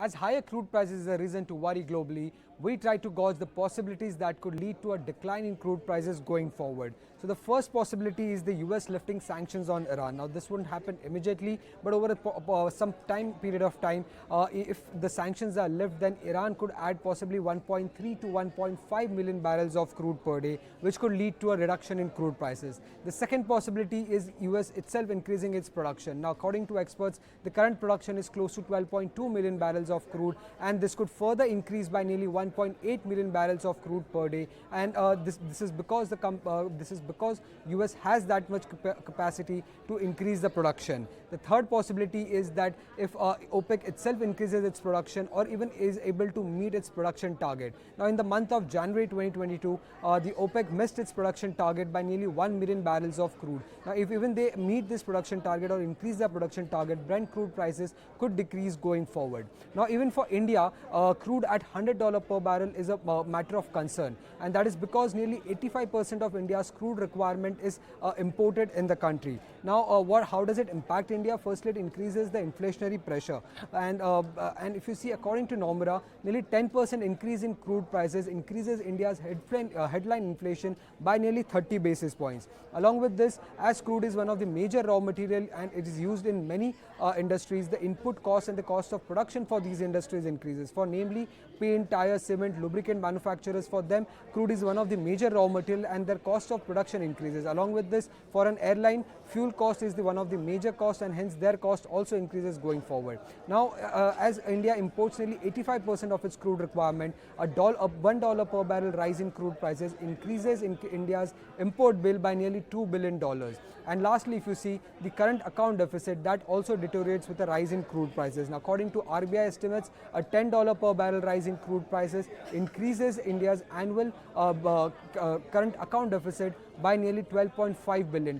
As higher crude prices is a reason to worry globally, we try to gauge the possibilities that could lead to a decline in crude prices going forward. So the first possibility is the US lifting sanctions on Iran. Now this wouldn't happen immediately, but over some time period of time, if the sanctions are lifted, then Iran could add possibly 1.3 to 1.5 million barrels of crude per day, which could lead to a reduction in crude prices. The second possibility is US itself increasing its production. Now according to experts, the current production is close to 12.2 million barrels of crude, and this could further increase by nearly 1.8 million barrels of crude per day. And this is because US has that much capacity to increase the production. The third possibility is that if OPEC itself increases its production or even is able to meet its production target. Now in the month of January 2022, the OPEC missed its production target by nearly 1 million barrels of crude. Now if even they meet this production target or increase their production target, Brent crude prices could decrease going forward. Now even for India, crude at $100 per barrel is a matter of concern, and that is because nearly 85% of India's crude requirement is imported in the country. Now how does it impact India? Firstly, it increases the inflationary pressure, and if you see, according to Nomura, nearly 10% increase in crude prices increases India's headline inflation by nearly 30 basis points. Along with this, as crude is one of the major raw material and it is used in many industries, the input cost and the cost of production for these industries increases. For namely paint, tire, cement, lubricant manufacturers, for them crude is one of the major raw material and their cost of production increases. Along with this, for an airline, fuel cost is one of the major costs, and hence their cost also increases going forward. Now as India imports nearly 85% of its crude requirement, a $1 per barrel rise in crude prices increases in India's import bill by nearly $2 billion. And lastly, if you see, the current account deficit, that also deteriorates with a rise in crude prices. Now according to RBI estimates, a $10 per barrel rise in crude prices increases India's annual current account deficit by nearly $12.5 billion.